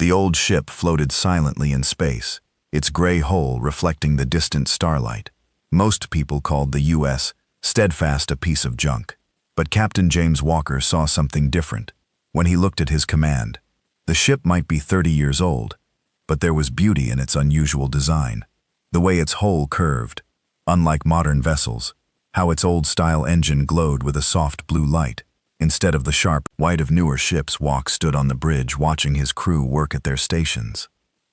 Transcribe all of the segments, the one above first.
The old ship floated silently in space, its gray hull reflecting the distant starlight. Most people called the U.S. Steadfast a piece of junk. But Captain James Walker saw something different. When he looked at his command, the ship might be 30 years old, but there was beauty in its unusual design. The way its hull curved, unlike modern vessels, how its old-style engine glowed with a soft blue light. Instead of the sharp white of newer ships, Walker stood on the bridge watching his crew work at their stations.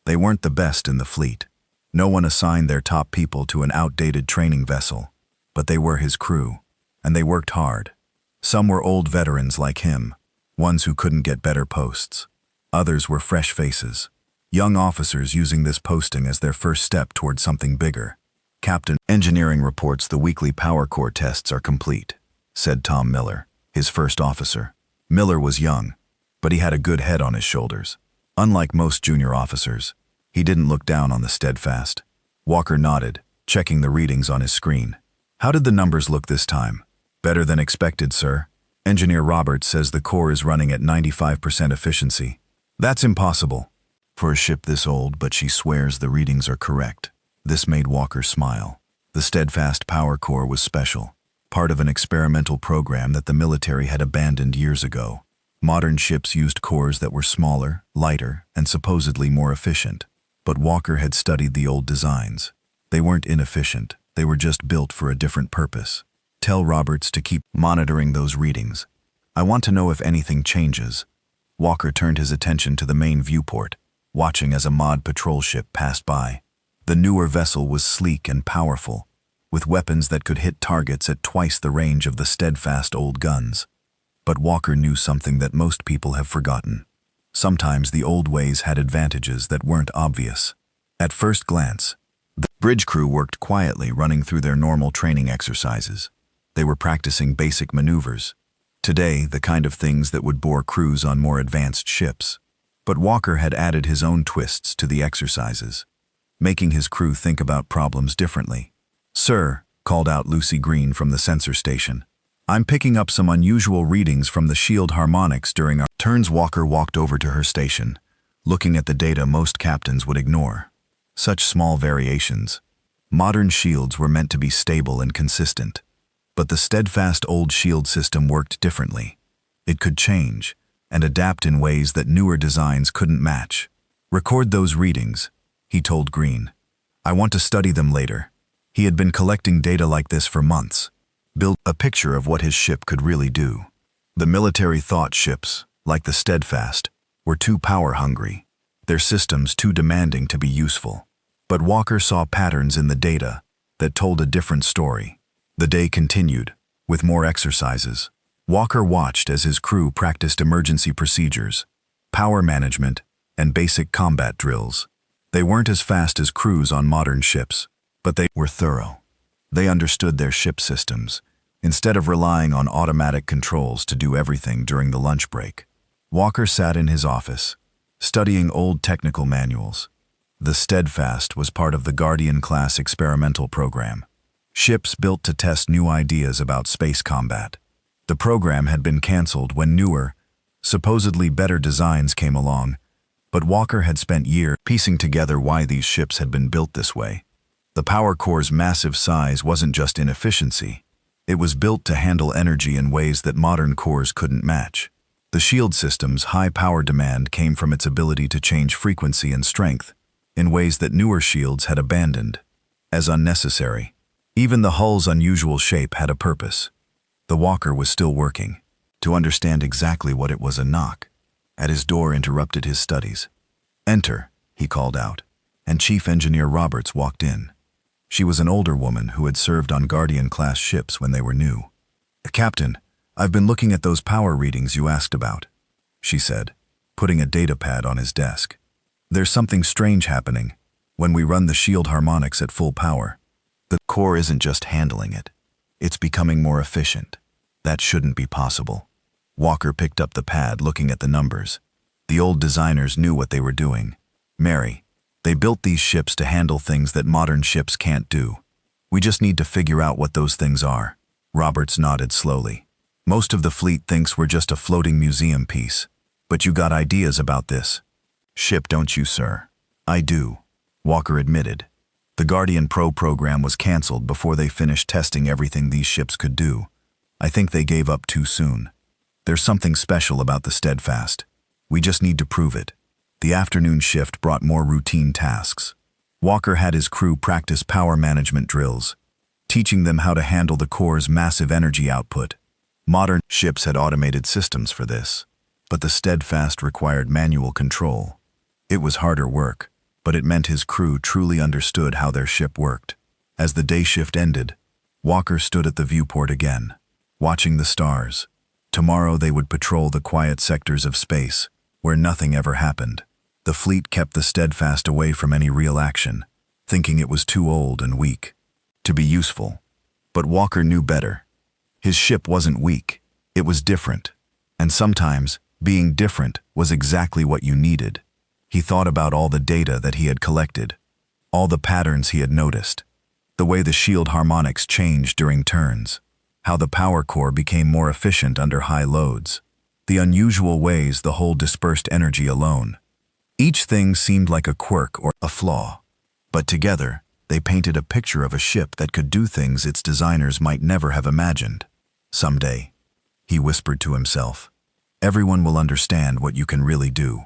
They weren't the best in the fleet. No one assigned their top people to an outdated training vessel, but they were his crew, and they worked hard. Some were old veterans like him, ones who couldn't get better posts. Others were fresh faces, young officers using this posting as their first step toward something bigger. Captain, engineering reports the weekly power core tests are complete, said Tom Miller, his first officer. Miller was young, but he had a good head on his shoulders. Unlike most junior officers, he didn't look down on the Steadfast. Walker nodded, checking the readings on his screen. How did the numbers look this time? Better than expected, sir. Engineer Roberts says the core is running at 95% efficiency. That's impossible for a ship this old, but she swears the readings are correct. This made Walker smile. The Steadfast power core was special, part of an experimental program that the military had abandoned years ago. Modern ships used cores that were smaller, lighter, and supposedly more efficient. But Walker had studied the old designs. They weren't inefficient, they were just built for a different purpose. Tell Roberts to keep monitoring those readings. I want to know if anything changes. Walker turned his attention to the main viewport, watching as a mod patrol ship passed by. The newer vessel was sleek and powerful, with weapons that could hit targets at twice the range of the Steadfast old guns. But Walker knew something that most people have forgotten. Sometimes the old ways had advantages that weren't obvious. At first glance, the bridge crew worked quietly, running through their normal training exercises. They were practicing basic maneuvers. Today, the kind of things that would bore crews on more advanced ships. But Walker had added his own twists to the exercises, making his crew think about problems differently. "Sir," called out Lucy Green from the sensor station, "I'm picking up some unusual readings from the shield harmonics during our turns." Walker walked over to her station, looking at the data most captains would ignore. Such small variations. Modern shields were meant to be stable and consistent. But the Steadfast old shield system worked differently. It could change and adapt in ways that newer designs couldn't match. "Record those readings," he told Green. "I want to study them later." He had been collecting data like this for months, built a picture of what his ship could really do. The military thought ships, like the Steadfast, were too power-hungry, their systems too demanding to be useful. But Walker saw patterns in the data that told a different story. The day continued, with more exercises. Walker watched as his crew practiced emergency procedures, power management, and basic combat drills. They weren't as fast as crews on modern ships, but they were thorough. They understood their ship systems, instead of relying on automatic controls to do everything during the lunch break. Walker sat in his office, studying old technical manuals. The Steadfast was part of the Guardian-class experimental program. Ships built to test new ideas about space combat. The program had been canceled when newer, supposedly better designs came along, but Walker had spent years piecing together why these ships had been built this way. The power core's massive size wasn't just inefficiency. It was built to handle energy in ways that modern cores couldn't match. The shield system's high power demand came from its ability to change frequency and strength in ways that newer shields had abandoned as unnecessary. Even the hull's unusual shape had a purpose. The Walker was still working to understand exactly what it was. A knock at his door interrupted his studies. "Enter," he called out, and Chief Engineer Roberts walked in. She was an older woman who had served on Guardian-class ships when they were new. "Captain, I've been looking at those power readings you asked about," she said, putting a data pad on his desk. "There's something strange happening when we run the shield harmonics at full power. The core isn't just handling it. It's becoming more efficient. That shouldn't be possible." Walker picked up the pad, looking at the numbers. The old designers knew what they were doing. "Mary, they built these ships to handle things that modern ships can't do. We just need to figure out what those things are." Roberts nodded slowly. "Most of the fleet thinks we're just a floating museum piece. But you got ideas about this?" Ship, don't you, sir? I do, Walker admitted. The Guardian Pro program was cancelled before they finished testing everything these ships could do. I think they gave up too soon. There's something special about the Steadfast. We just need to prove it. The afternoon shift brought more routine tasks. Walker had his crew practice power management drills, teaching them how to handle the core's massive energy output. Modern ships had automated systems for this, but the Steadfast required manual control. It was harder work, but it meant his crew truly understood how their ship worked. As the day shift ended, Walker stood at the viewport again, watching the stars. Tomorrow they would patrol the quiet sectors of space, where nothing ever happened. The fleet kept the Steadfast away from any real action, thinking it was too old and weak to be useful. But Walker knew better. His ship wasn't weak, it was different. And sometimes, being different was exactly what you needed. He thought about all the data that he had collected, all the patterns he had noticed, the way the shield harmonics changed during turns, how the power core became more efficient under high loads, the unusual ways the whole dispersed energy alone. Each thing seemed like a quirk or a flaw, but together they painted a picture of a ship that could do things its designers might never have imagined. Someday, he whispered to himself, everyone will understand what you can really do.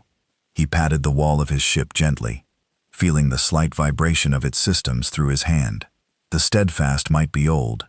He patted the wall of his ship gently, feeling the slight vibration of its systems through his hand. The Steadfast might be old,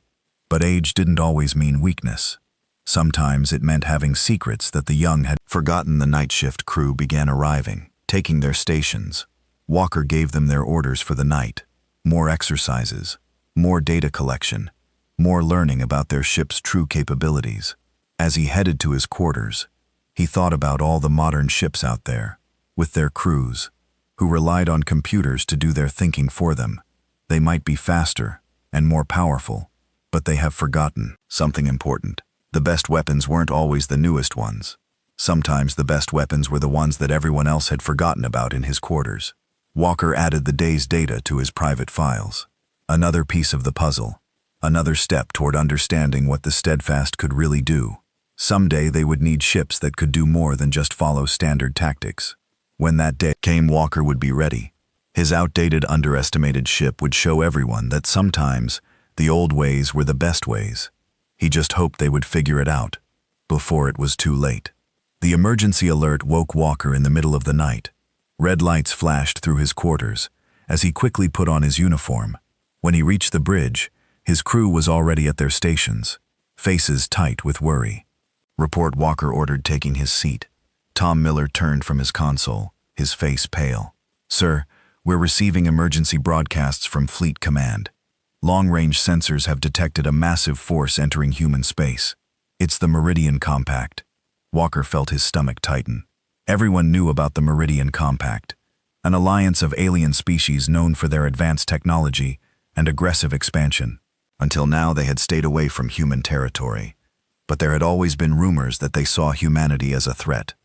but age didn't always mean weakness. Sometimes it meant having secrets that the young had forgotten. The night shift crew began arriving, taking their stations. Walker gave them their orders for the night. More exercises, more data collection, more learning about their ship's true capabilities. As he headed to his quarters, he thought about all the modern ships out there, with their crews, who relied on computers to do their thinking for them. They might be faster and more powerful, but they have forgotten something important. The best weapons weren't always the newest ones. Sometimes the best weapons were the ones that everyone else had forgotten about in his quarters. Walker added the day's data to his private files. Another piece of the puzzle, another step toward understanding what the Steadfast could really do. Someday they would need ships that could do more than just follow standard tactics. When that day came, Walker would be ready. His outdated, underestimated ship would show everyone that sometimes the old ways were the best ways. He just hoped they would figure it out before it was too late. The emergency alert woke Walker in the middle of the night. Red lights flashed through his quarters as he quickly put on his uniform. When he reached the bridge, his crew was already at their stations, faces tight with worry. Report, Walker ordered, taking his seat. Tom Miller turned from his console, his face pale. Sir, we're receiving emergency broadcasts from Fleet Command. Long-range sensors have detected a massive force entering human space. It's the Meridian Compact. Walker felt his stomach tighten. Everyone knew about the Meridian Compact, an alliance of alien species known for their advanced technology and aggressive expansion. Until now, they had stayed away from human territory, but there had always been rumors that they saw humanity as a threat.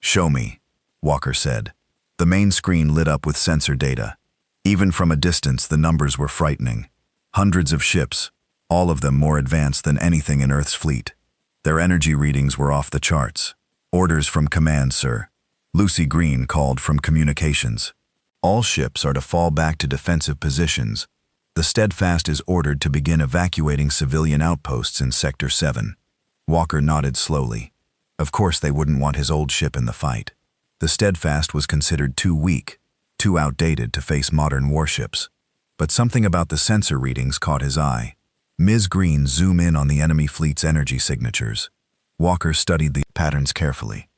Show me, Walker said. The main screen lit up with sensor data. Even from a distance, the numbers were frightening. Hundreds of ships, all of them more advanced than anything in Earth's fleet. Their energy readings were off the charts. Orders from command, sir. Lucy Green called from communications. All ships are to fall back to defensive positions. The Steadfast is ordered to begin evacuating civilian outposts in Sector 7. Walker nodded slowly. Of course they wouldn't want his old ship in the fight. The Steadfast was considered too weak, too outdated to face modern warships. But something about the sensor readings caught his eye. Ms. Green zoomed in on the enemy fleet's energy signatures. Walker studied the patterns carefully.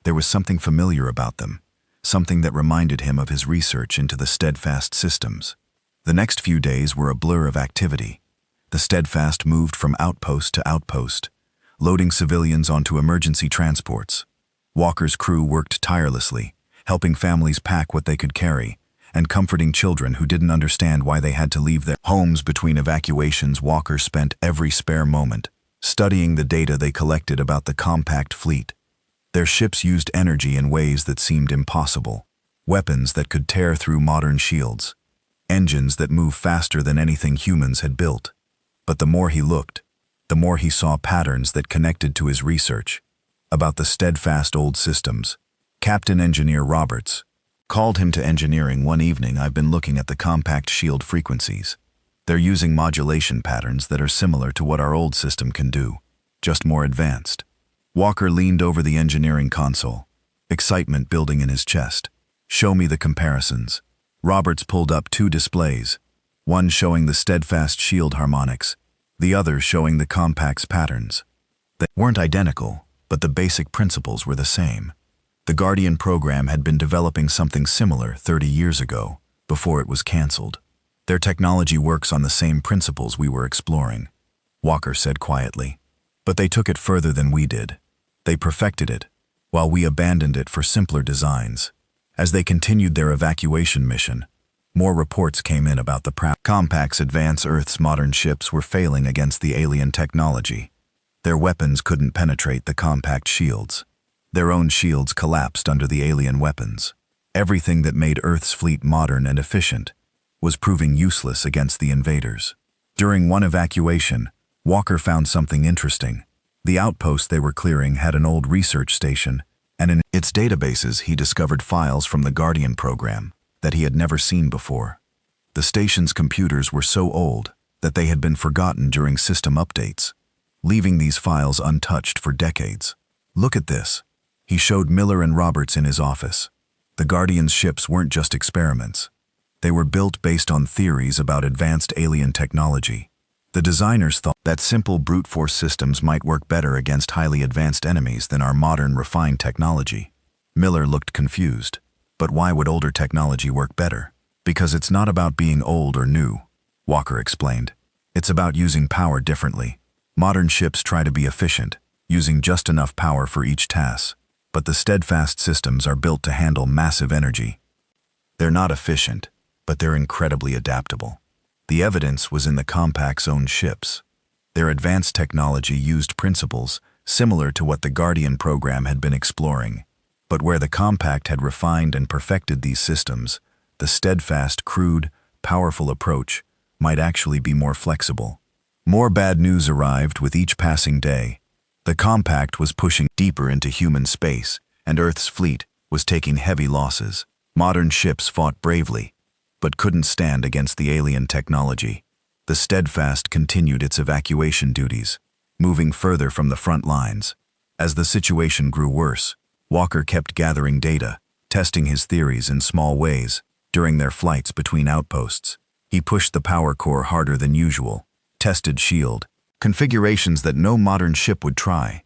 There was something familiar about them, something that reminded him of his research into the Steadfast systems. The next few days were a blur of activity. The Steadfast moved from outpost to outpost, loading civilians onto emergency transports. Walker's crew worked tirelessly, helping families pack what they could carry, and comforting children who didn't understand why they had to leave their homes between evacuations. Walker spent every spare moment studying the data they collected about the compact fleet. Their ships used energy in ways that seemed impossible. Weapons that could tear through modern shields. Engines that moved faster than anything humans had built. But the more he looked, the more he saw patterns that connected to his research about the Steadfast old systems. Captain Engineer Roberts, Called him to engineering one evening. I've been looking at the compact shield frequencies. They're using modulation patterns that are similar to what our old system can do, just more advanced. Walker leaned over the engineering console, excitement building in his chest. Show me the comparisons. Roberts pulled up two displays, one showing the steadfast shield harmonics, the other showing the compact's patterns. They weren't identical, but the basic principles were the same. The Guardian program had been developing something similar 30 years ago, before it was canceled. Their technology works on the same principles we were exploring, Walker said quietly. But they took it further than we did. They perfected it, while we abandoned it for simpler designs. As they continued their evacuation mission, more reports came in about the compact's advance. Earth's modern ships were failing against the alien technology. Their weapons couldn't penetrate the compact shields. Their own shields collapsed under the alien weapons. Everything that made Earth's fleet modern and efficient was proving useless against the invaders. During one evacuation, Walker found something interesting. The outpost they were clearing had an old research station, and in its databases he discovered files from the Guardian program that he had never seen before. The station's computers were so old that they had been forgotten during system updates, leaving these files untouched for decades. Look at this. He showed Miller and Roberts in his office. The Guardian's ships weren't just experiments. They were built based on theories about advanced alien technology. The designers thought that simple brute force systems might work better against highly advanced enemies than our modern refined technology. Miller looked confused. But why would older technology work better? Because it's not about being old or new, Walker explained. It's about using power differently. Modern ships try to be efficient, using just enough power for each task. But the steadfast systems are built to handle massive energy. They're not efficient, but they're incredibly adaptable. The evidence was in the compact's own ships. Their advanced technology used principles similar to what the Guardian program had been exploring. But where the compact had refined and perfected these systems, the steadfast, crude, powerful approach might actually be more flexible. More bad news arrived with each passing day. The compact was pushing deeper into human space, and Earth's fleet was taking heavy losses. Modern ships fought bravely, but couldn't stand against the alien technology. The Steadfast continued its evacuation duties, moving further from the front lines. As the situation grew worse, Walker kept gathering data, testing his theories in small ways during their flights between outposts. He pushed the power core harder than usual, tested shield configurations that no modern ship would try.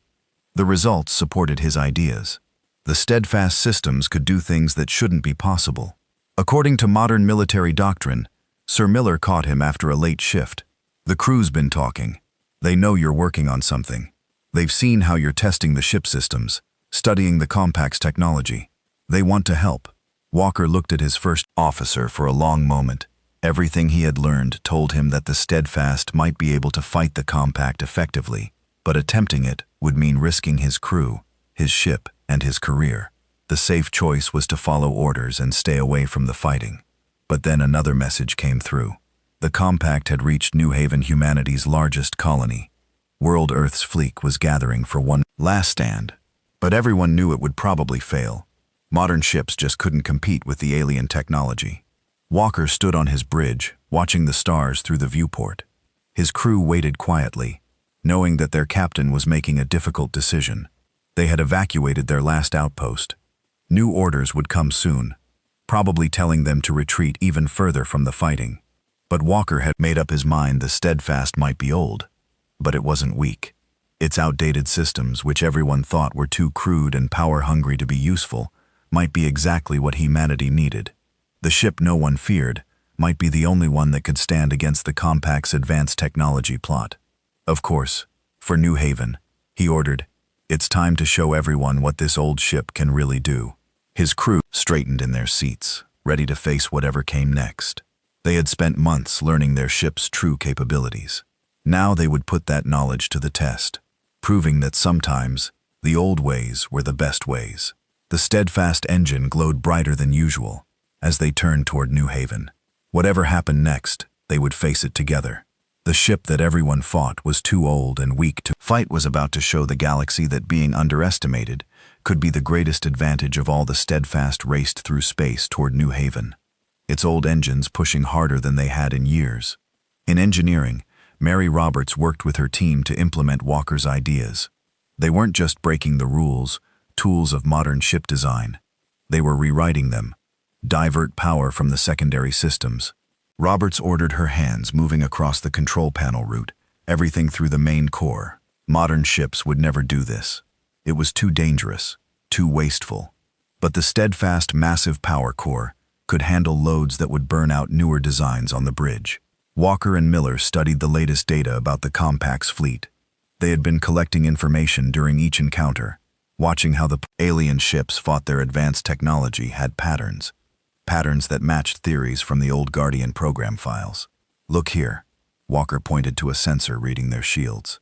The results supported his ideas. The steadfast systems could do things that shouldn't be possible. According to modern military doctrine, Sir Miller caught him after a late shift. The crew's been talking. They know you're working on something. They've seen how you're testing the ship systems, studying the compact's technology. They want to help. Walker looked at his first officer for a long moment. Everything he had learned told him that the Steadfast might be able to fight the compact effectively, but attempting it would mean risking his crew, his ship, and his career. The safe choice was to follow orders and stay away from the fighting. But then another message came through. The compact had reached New Haven, humanity's largest colony. World Earth's fleet was gathering for one last stand, but everyone knew it would probably fail. Modern ships just couldn't compete with the alien technology. Walker stood on his bridge, watching the stars through the viewport. His crew waited quietly, knowing that their captain was making a difficult decision. They had evacuated their last outpost. New orders would come soon, probably telling them to retreat even further from the fighting. But Walker had made up his mind the Steadfast might be old, but it wasn't weak. Its outdated systems, which everyone thought were too crude and power-hungry to be useful, might be exactly what humanity needed. The ship no one feared might be the only one that could stand against the compact's advanced technology plot. Of course, for New Haven, he ordered, "It's time to show everyone what this old ship can really do." His crew straightened in their seats, ready to face whatever came next. They had spent months learning their ship's true capabilities. Now they would put that knowledge to the test, proving that sometimes the old ways were the best ways. The Steadfast engine glowed brighter than usual as they turned toward New Haven. Whatever happened next, they would face it together. The ship that everyone fought was too old and weak to fight. Was about to show the galaxy that being underestimated could be the greatest advantage of all. The Steadfast raced through space toward New Haven, its old engines pushing harder than they had in years. In engineering, Mary Roberts worked with her team to implement Walker's ideas. They weren't just breaking the rules, tools of modern ship design. They were rewriting them. Divert power from the secondary systems. Roberts ordered her hands moving across the control panel route, everything through the main core. Modern ships would never do this. It was too dangerous, too wasteful. But the Steadfast massive power core could handle loads that would burn out newer designs on the bridge. Walker and Miller studied the latest data about the Compact's fleet. They had been collecting information during each encounter, watching how the alien ships fought. Their advanced technology had patterns that matched theories from the old Guardian program files. Look here. Walker pointed to a sensor reading their shields.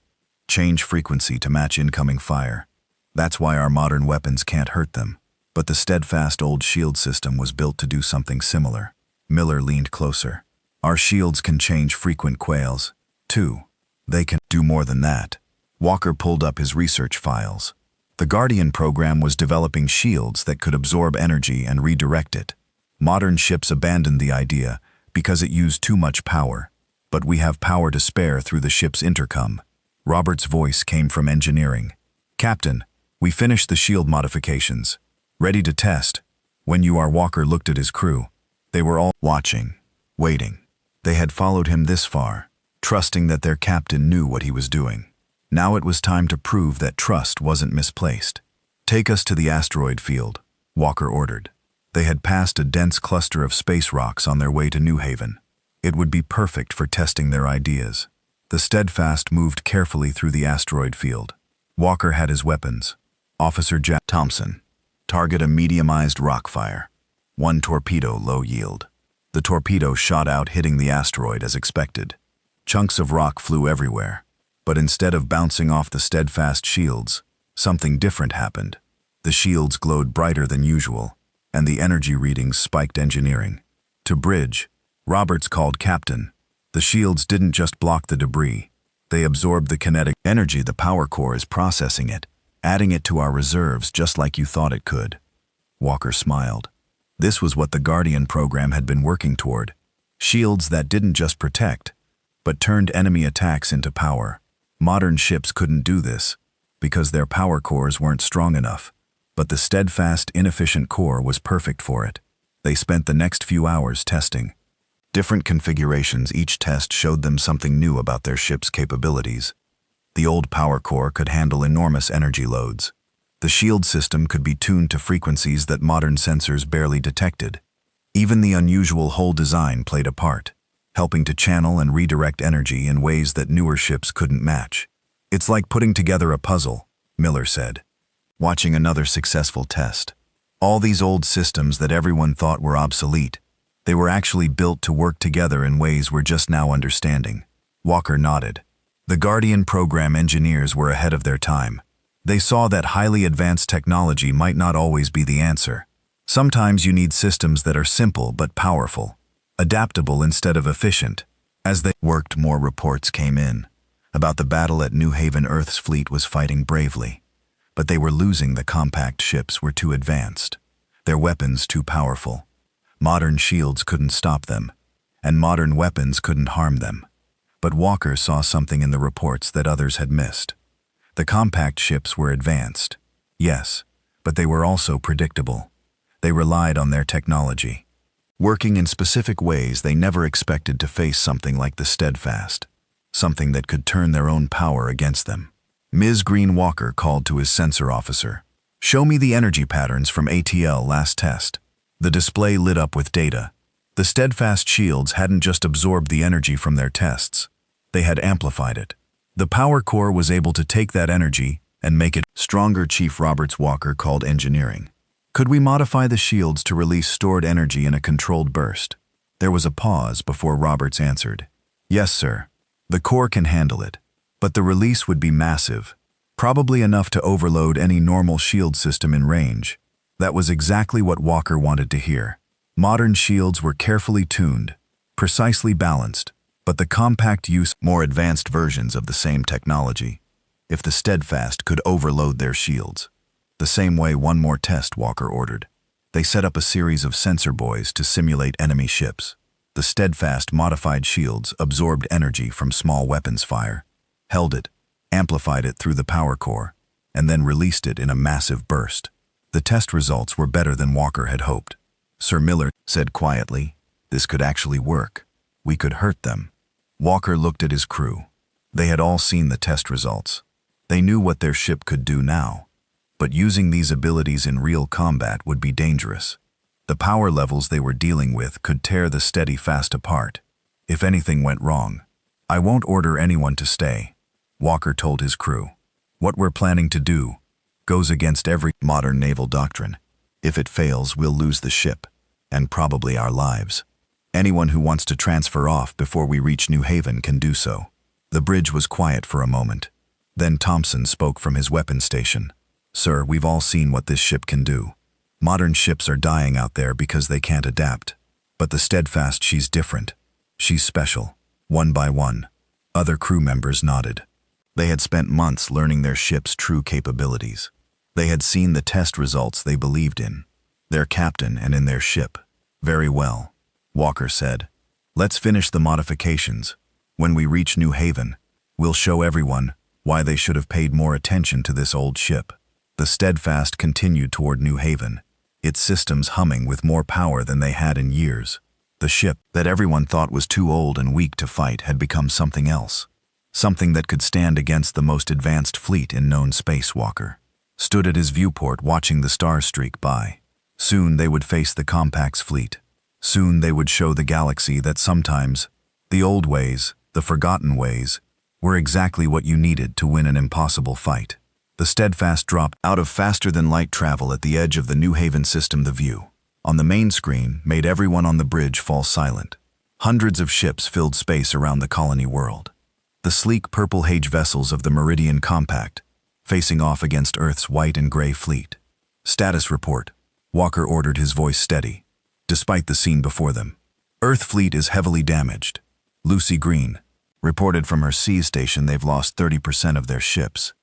Change frequency to match incoming fire. That's why our modern weapons can't hurt them. But the Steadfast old shield system was built to do something similar. Miller leaned closer. Our shields can change frequent quails, too. They can do more than that. Walker pulled up his research files. The Guardian program was developing shields that could absorb energy and redirect it. Modern ships abandoned the idea because it used too much power. But we have power to spare through the ship's intercom. Robert's voice came from engineering. Captain, we finished the shield modifications. Ready to test. When you are Walker looked at his crew. They were all watching, waiting. They had followed him this far, trusting that their captain knew what he was doing. Now it was time to prove that trust wasn't misplaced. Take us to the asteroid field, Walker ordered. They had passed a dense cluster of space rocks on their way to New Haven. It would be perfect for testing their ideas. The Steadfast moved carefully through the asteroid field. Walker had his weapons. Officer Jack Thompson. Target a mediumized rock fire. 1 torpedo low yield. The torpedo shot out, hitting the asteroid as expected. Chunks of rock flew everywhere. But instead of bouncing off the Steadfast shields, something different happened. The shields glowed brighter than usual, and the energy readings spiked. Engineering. To bridge, Roberts called Captain. The shields didn't just block the debris. They absorbed the kinetic energy. The power core is processing it, adding it to our reserves just like you thought it could. Walker smiled. This was what the Guardian program had been working toward. Shields that didn't just protect, but turned enemy attacks into power. Modern ships couldn't do this, because their power cores weren't strong enough. But the Steadfast, inefficient core was perfect for it. They spent the next few hours testing. Different configurations. Each test showed them something new about their ship's capabilities. The old power core could handle enormous energy loads. The shield system could be tuned to frequencies that modern sensors barely detected. Even the unusual hull design played a part, helping to channel and redirect energy in ways that newer ships couldn't match. It's like putting together a puzzle, Miller said, watching another successful test. All these old systems that everyone thought were obsolete, they were actually built to work together in ways we're just now understanding. Walker nodded. The Guardian program engineers were ahead of their time. They saw that highly advanced technology might not always be the answer. Sometimes you need systems that are simple but powerful, adaptable instead of efficient. As they worked, more reports came in about the battle at New Haven. Earth's fleet was fighting bravely, but they were losing. The compact ships were too advanced, their weapons too powerful. Modern shields couldn't stop them, and modern weapons couldn't harm them. But Walker saw something in the reports that others had missed. The compact ships were advanced, yes, but they were also predictable. They relied on their technology, working in specific ways. They never expected to face something like the Steadfast, something that could turn their own power against them. Ms. Green. Walker called to his sensor officer. Show me the energy patterns from ATL last test. The display lit up with data. The Steadfast shields hadn't just absorbed the energy from their tests. They had amplified it. The power core was able to take that energy and make it stronger. Chief Roberts. Walker called engineering. Could we modify the shields to release stored energy in a controlled burst? There was a pause before Roberts answered. Yes, sir. The core can handle it, but the release would be massive, probably enough to overload any normal shield system in range. That was exactly what Walker wanted to hear. Modern shields were carefully tuned, precisely balanced, but the compact used more advanced versions of the same technology. If the Steadfast could overload their shields, The same way, one more test, Walker ordered. They set up a series of sensor buoys to simulate enemy ships. The steadfast modified shields absorbed energy from small weapons fire, held it, amplified it through the power core, and then released it in a massive burst. The test results were better than Walker had hoped. Sir Miller said quietly, "This could actually work. We could hurt them." Walker looked at his crew. They had all seen the test results. They knew what their ship could do now. But using these abilities in real combat would be dangerous. The power levels they were dealing with could tear the steadfast apart. If anything went wrong, "I won't order anyone to stay," Walker told his crew. "What we're planning to do goes against every modern naval doctrine. If it fails, we'll lose the ship, and probably our lives. Anyone who wants to transfer off before we reach New Haven can do so." The bridge was quiet for a moment. Then Thompson spoke from his weapons station. "Sir, we've all seen what this ship can do. Modern ships are dying out there because they can't adapt. But the Steadfast, she's different. She's special." One by one, other crew members nodded. They had spent months learning their ship's true capabilities. They had seen the test results they believed in, their captain and in their ship. "Very well," Walker said. "Let's finish the modifications. When we reach New Haven, we'll show everyone why they should have paid more attention to this old ship." The Steadfast continued toward New Haven, its systems humming with more power than they had in years. The ship that everyone thought was too old and weak to fight had become something else. Something that could stand against the most advanced fleet in known space. Walker stood at his viewport watching the stars streak by. Soon they would face the Compact's fleet. Soon they would show the galaxy that sometimes the old ways, the forgotten ways, were exactly what you needed to win an impossible fight. The Steadfast dropped out of faster-than-light travel at the edge of the New Haven system. The view on the main screen made everyone on the bridge fall silent. Hundreds of ships filled space around the colony world. The sleek purple Hage vessels of the Meridian Compact, facing off against Earth's white and gray fleet. "Status report," Walker ordered, his voice steady. Despite the scene before them, Earth fleet is heavily damaged. Lucy Green reported from her sea station they've lost 30% of their ships.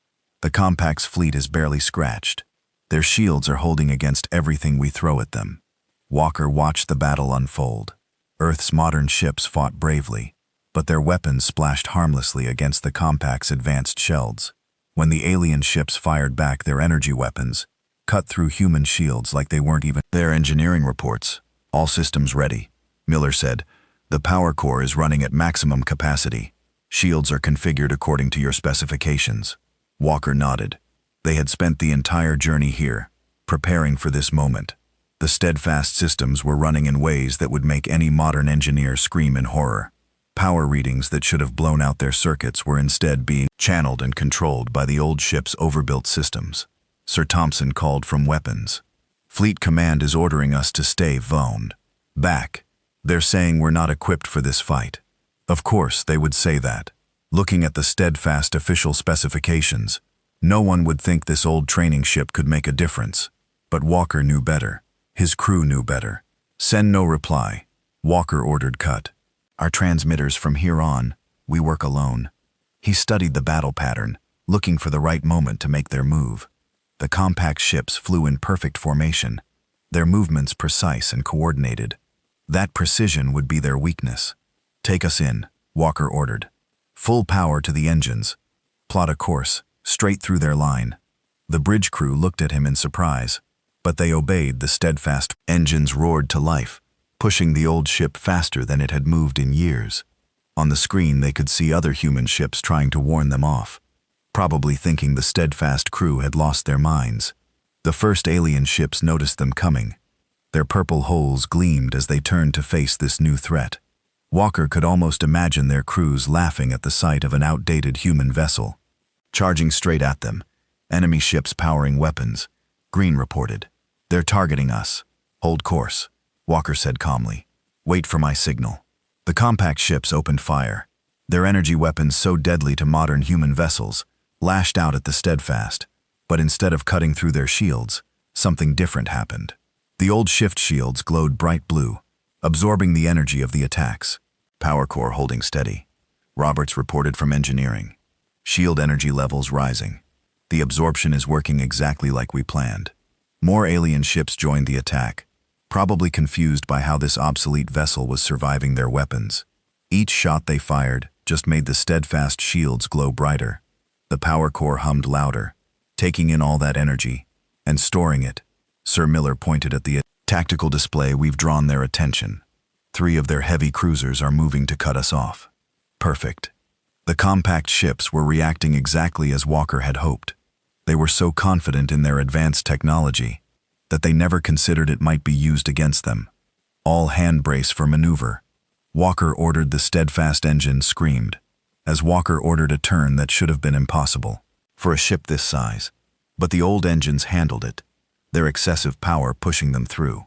The Compact's fleet is barely scratched. Their shields are holding against everything we throw at them. Walker watched the battle unfold. Earth's modern ships fought bravely, but their weapons splashed harmlessly against the Compact's advanced shells. When the alien ships fired back, their energy weapons cut through human shields like they weren't even their engineering reports. "All systems ready," Miller said. "The power core is running at maximum capacity. Shields are configured according to your specifications." Walker nodded. They had spent the entire journey here, preparing for this moment. The Steadfast systems were running in ways that would make any modern engineer scream in horror. Power readings that should have blown out their circuits were instead being channeled and controlled by the old ship's overbuilt systems. Sir Thompson called from weapons. "Fleet Command is ordering us to stay back. They're saying we're not equipped for this fight." Of course they would say that. Looking at the Steadfast official specifications, no one would think this old training ship could make a difference. But Walker knew better. His crew knew better. "Send no reply," Walker ordered. "Cut our transmitters from here on. We work alone." He studied the battle pattern, looking for the right moment to make their move. The Compact ships flew in perfect formation, their movements precise and coordinated. That precision would be their weakness. "Take us in," Walker ordered. "Full power to the engines. Plot a course, straight through their line." The bridge crew looked at him in surprise, but they obeyed. The Steadfast engines roared to life, pushing the old ship faster than it had moved in years. On the screen they could see other human ships trying to warn them off, probably thinking the Steadfast crew had lost their minds. The first alien ships noticed them coming. Their purple holes gleamed as they turned to face this new threat. Walker could almost imagine their crews laughing at the sight of an outdated human vessel charging straight at them. Enemy ships powering weapons, Green reported. "They're targeting us. Hold course," Walker said calmly. "Wait for my signal." The Compact ships opened fire. Their energy weapons, so deadly to modern human vessels, lashed out at the Steadfast. But instead of cutting through their shields, something different happened. The old shift shields glowed bright blue, absorbing the energy of the attacks. "Power core holding steady," Roberts reported from engineering. "Shield energy levels rising." The absorption is working exactly like we planned. More alien ships joined the attack, probably confused by how this obsolete vessel was surviving their weapons. Each shot they fired just made the steadfast shields glow brighter. The power core hummed louder, taking in all that energy and storing it. Sir Miller pointed at the tactical display. We've drawn their attention. 3 of their heavy cruisers are moving to cut us off. Perfect. The compact ships were reacting exactly as Walker had hoped. They were so confident in their advanced technology that they never considered it might be used against them. All hand brace for maneuver. Walker ordered. The steadfast engine screamed, as Walker ordered a turn that should have been impossible for a ship this size. But the old engines handled it, their excessive power pushing them through.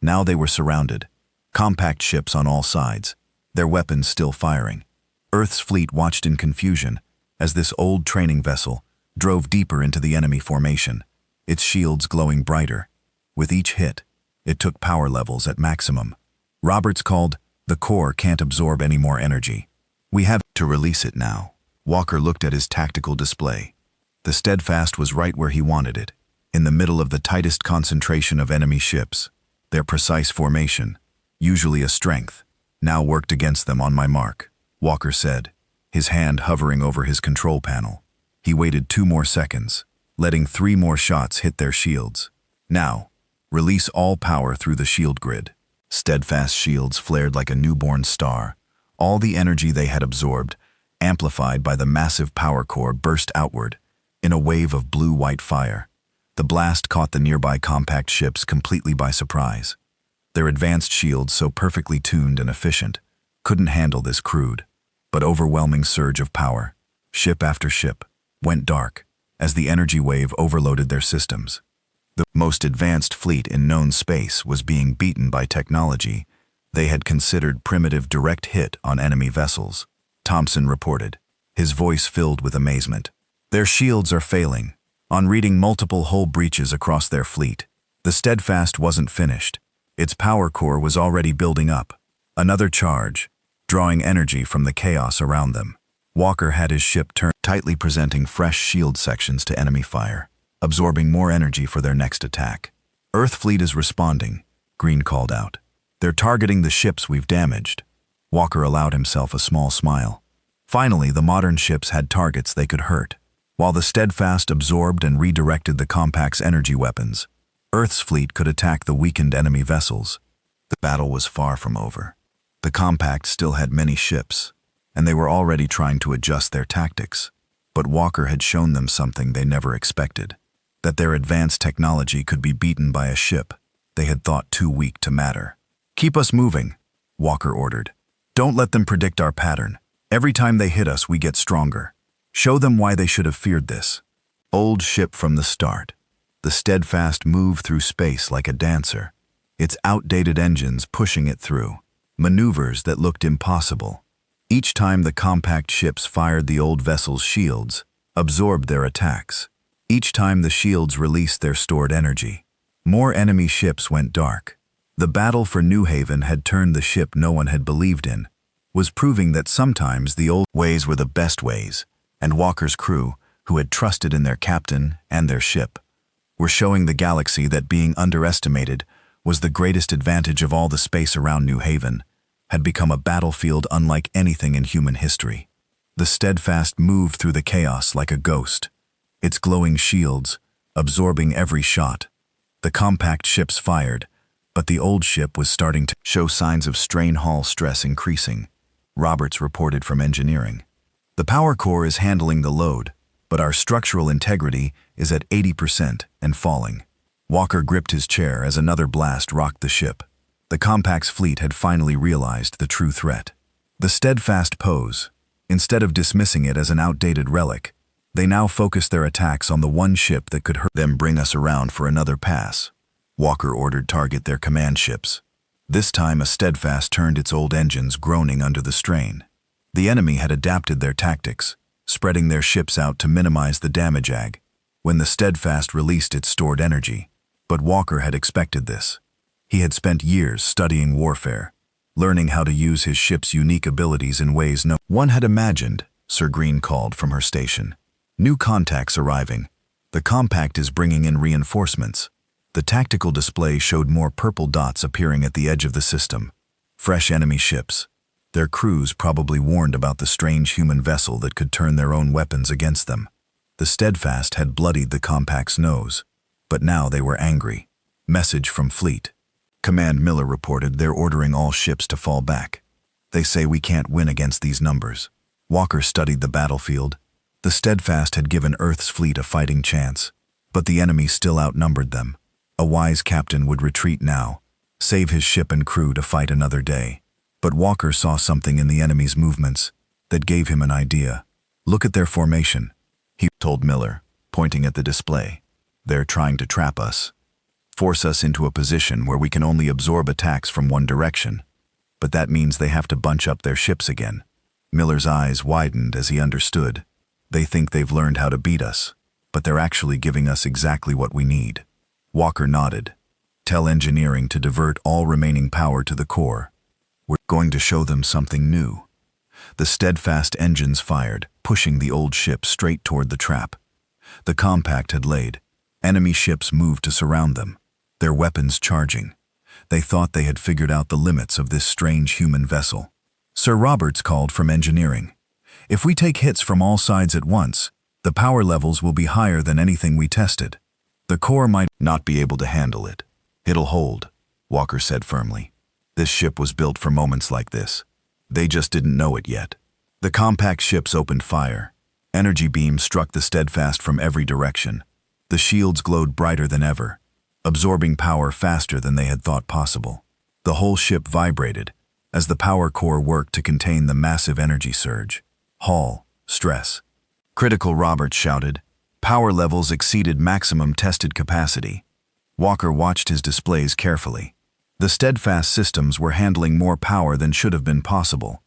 Now they were surrounded. Compact ships on all sides, their weapons still firing. Earth's fleet watched in confusion as this old training vessel drove deeper into the enemy formation, its shields glowing brighter. With each hit, it took power levels at maximum. Roberts called, "The core can't absorb any more energy. We have to release it now." Walker looked at his tactical display. The Steadfast was right where he wanted it, in the middle of the tightest concentration of enemy ships. Their precise formation, usually a strength, now worked against them. "On my mark," Walker said, his hand hovering over his control panel. He waited 2 more seconds, letting 3 more shots hit their shields. "Now, release all power through the shield grid." Steadfast shields flared like a newborn star. All the energy they had absorbed, amplified by the massive power core, burst outward in a wave of blue-white fire. The blast caught the nearby compact ships completely by surprise. Their advanced shields, so perfectly tuned and efficient, couldn't handle this crude but overwhelming surge of power. Ship after ship went dark as the energy wave overloaded their systems. The most advanced fleet in known space was being beaten by technology they had considered primitive. Direct hit on enemy vessels, Thompson reported, his voice filled with amazement. "Their shields are failing." On reading multiple hull breaches across their fleet, the Steadfast wasn't finished. Its power core was already building up. Another charge, drawing energy from the chaos around them. Walker had his ship turned tightly, presenting fresh shield sections to enemy fire, absorbing more energy for their next attack. "Earth fleet is responding," Green called out. "They're targeting the ships we've damaged." Walker allowed himself a small smile. Finally, the modern ships had targets they could hurt. While the Steadfast absorbed and redirected the compact's energy weapons, Earth's fleet could attack the weakened enemy vessels. The battle was far from over. The compact still had many ships, and they were already trying to adjust their tactics. But Walker had shown them something they never expected, that their advanced technology could be beaten by a ship they had thought too weak to matter. "Keep us moving," Walker ordered. "Don't let them predict our pattern. Every time they hit us, we get stronger. Show them why they should have feared this." Old ship from the start, the Steadfast moved through space like a dancer, its outdated engines pushing it through maneuvers that looked impossible. Each time the compact ships fired, the old vessel's shields absorbed their attacks. Each time the shields released their stored energy, more enemy ships went dark. The battle for New Haven had turned. The ship no one had believed in was proving that sometimes the old ways were the best ways, and Walker's crew, who had trusted in their captain and their ship, were showing the galaxy that being underestimated was the greatest advantage of all. The space around New Haven had become a battlefield unlike anything in human history. The Steadfast moved through the chaos like a ghost, its glowing shields absorbing every shot. The compact ships fired, but the old ship was starting to show signs of strain, hull stress increasing, Roberts reported from engineering. "The power core is handling the load, but our structural integrity is at 80% and falling." Walker gripped his chair as another blast rocked the ship. The compact's fleet had finally realized the true threat. The Steadfast pose, instead of dismissing it as an outdated relic, they now focused their attacks on the one ship that could hurt them. "Bring us around for another pass," Walker ordered. "Target their command ships." This time a Steadfast turned, its old engines groaning under the strain. The enemy had adapted their tactics, spreading their ships out to minimize the damage when the Steadfast released its stored energy. But Walker had expected this. He had spent years studying warfare, learning how to use his ship's unique abilities in ways no one had imagined. Sir Green called from her station. "New contacts arriving. The compact is bringing in reinforcements. The tactical display showed more purple dots appearing at the edge of the system. Fresh enemy ships. Their crews probably warned about the strange human vessel that could turn their own weapons against them. The Steadfast had bloodied the compact's nose, but now they were angry. Message from Fleet. Command Miller reported they're ordering all ships to fall back. They say we can't win against these numbers. Walker studied the battlefield. The Steadfast had given Earth's fleet a fighting chance, but the enemy still outnumbered them. A wise captain would retreat now, save his ship and crew to fight another day. But Walker saw something in the enemy's movements that gave him an idea. Look at their formation, he told Miller, pointing at the display. They're trying to trap us, force us into a position where we can only absorb attacks from one direction. But that means they have to bunch up their ships again. Miller's eyes widened as he understood. They think they've learned how to beat us, but they're actually giving us exactly what we need. Walker nodded. Tell engineering to divert all remaining power to the core. We're going to show them something new. The Steadfast engines fired, pushing the old ship straight toward the trap. The compact had laid. Enemy ships moved to surround them, their weapons charging. They thought they had figured out the limits of this strange human vessel. Sir Roberts called from engineering. If we take hits from all sides at once, the power levels will be higher than anything we tested. The core might not be able to handle it. It'll hold, Walker said firmly. This ship was built for moments like this. They just didn't know it yet. The compact ships opened fire. Energy beams struck the Steadfast from every direction. The shields glowed brighter than ever, absorbing power faster than they had thought possible. The whole ship vibrated as the power core worked to contain the massive energy surge. Hall, stress. Critical, Roberts shouted. Power levels exceeded maximum tested capacity. Walker watched his displays carefully. The Steadfast systems were handling more power than should have been possible.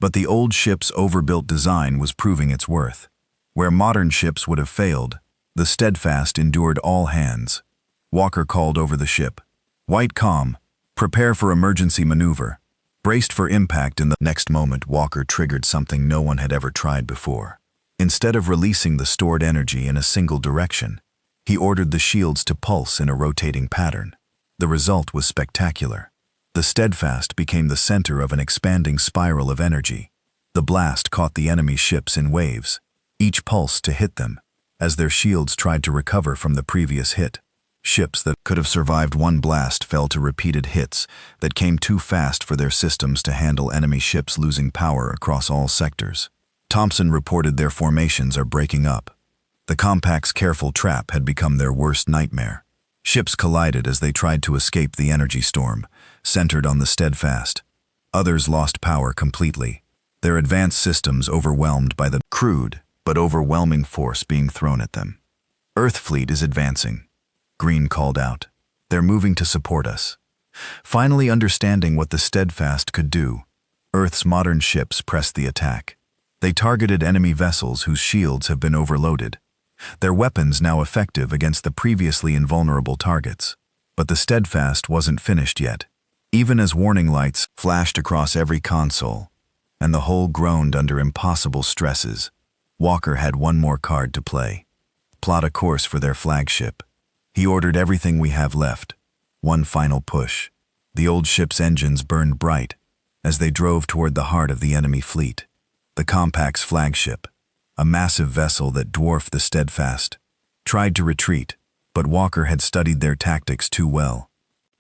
But the old ship's overbuilt design was proving its worth. Where modern ships would have failed, the Steadfast endured all hands. Walker called over the ship. White comm, prepare for emergency maneuver. Braced for impact in the next moment, Walker triggered something no one had ever tried before. Instead of releasing the stored energy in a single direction, he ordered the shields to pulse in a rotating pattern. The result was spectacular. The Steadfast became the center of an expanding spiral of energy. The blast caught the enemy ships in waves, each pulse to hit them, as their shields tried to recover from the previous hit. Ships that could have survived one blast fell to repeated hits that came too fast for their systems to handle enemy ships losing power across all sectors. Thompson reported their formations are breaking up. The compact's careful trap had become their worst nightmare. Ships collided as they tried to escape the energy storm, centered on the Steadfast. Others lost power completely, their advanced systems overwhelmed by the crude but overwhelming force being thrown at them. Earth fleet is advancing, Green called out. They're moving to support us. Finally understanding what the Steadfast could do, Earth's modern ships pressed the attack. They targeted enemy vessels whose shields have been overloaded, their weapons now effective against the previously invulnerable targets. But the Steadfast wasn't finished yet. Even as warning lights flashed across every console, and the hull groaned under impossible stresses, Walker had one more card to play. Plot a course for their flagship. He ordered everything we have left. One final push. The old ship's engines burned bright as they drove toward the heart of the enemy fleet. The compact's flagship, a massive vessel that dwarfed the Steadfast, tried to retreat, but Walker had studied their tactics too well.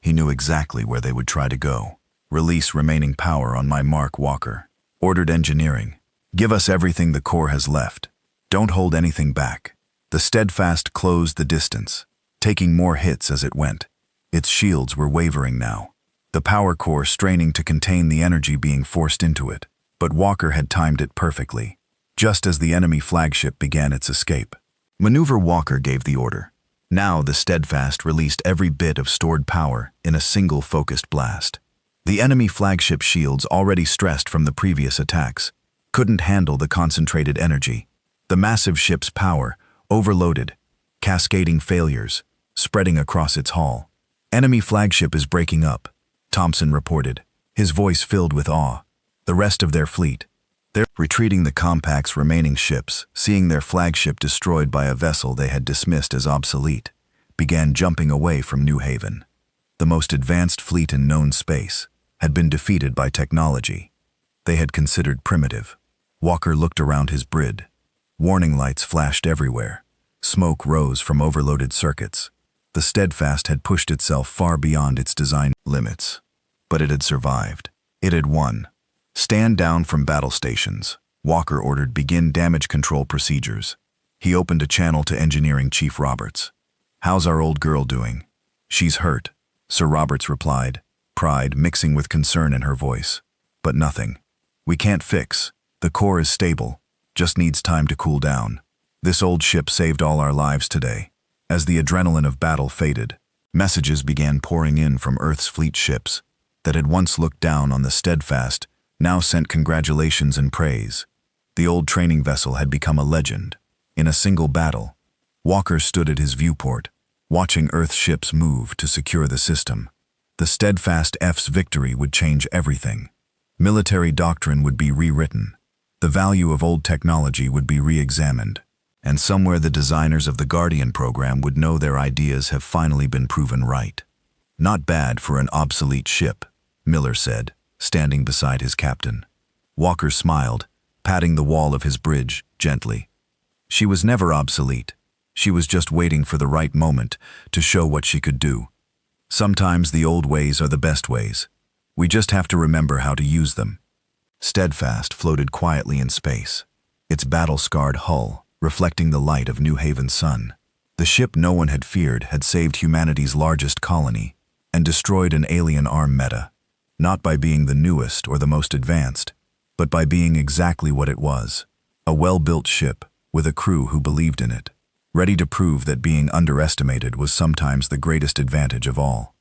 He knew exactly where they would try to go. Release remaining power on my mark, Walker. Ordered engineering. Give us everything the core has left. Don't hold anything back. The Steadfast closed the distance, taking more hits as it went. Its shields were wavering now, the power core straining to contain the energy being forced into it. But Walker had timed it perfectly, just as the enemy flagship began its escape. Maneuver. Walker gave the order. Now the Steadfast released every bit of stored power in a single focused blast. The enemy flagship shields, already stressed from the previous attacks, couldn't handle the concentrated energy. The massive ship's power, overloaded, cascading failures, spreading across its hull. Enemy flagship is breaking up, Thompson reported, his voice filled with awe. The rest of their fleet, They're retreating the compact's remaining ships, seeing their flagship destroyed by a vessel they had dismissed as obsolete, began jumping away from New Haven. The most advanced fleet in known space had been defeated by technology they had considered primitive. Walker looked around his brid. Warning lights flashed everywhere. Smoke rose from overloaded circuits. The Steadfast had pushed itself far beyond its design limits. But it had survived. It had won. "Stand down from battle stations," Walker ordered. "Begin damage control procedures." He opened a channel to Engineering Chief Roberts. "How's our old girl doing?" "She's hurt," Sir Roberts replied, pride mixing with concern in her voice. "But nothing. We can't fix. The core is stable. Just needs time to cool down. This old ship saved all our lives today." As the adrenaline of battle faded, messages began pouring in from Earth's fleet ships that had once looked down on the Steadfast, now sent congratulations and praise. The old training vessel had become a legend. In a single battle, Walker stood at his viewport, watching Earth's ships move to secure the system. The Steadfast F's victory would change everything. Military doctrine would be rewritten. The value of old technology would be re-examined. And somewhere the designers of the Guardian program would know their ideas have finally been proven right. "Not bad for an obsolete ship," Miller said, standing beside his captain. Walker smiled, patting the wall of his bridge gently. "She was never obsolete. She was just waiting for the right moment to show what she could do. Sometimes the old ways are the best ways. We just have to remember how to use them." Steadfast floated quietly in space, its battle-scarred hull reflecting the light of New Haven's sun. The ship no one had feared had saved humanity's largest colony and destroyed an alien arm meta, not by being the newest or the most advanced, but by being exactly what it was, a well-built ship with a crew who believed in it, ready to prove that being underestimated was sometimes the greatest advantage of all.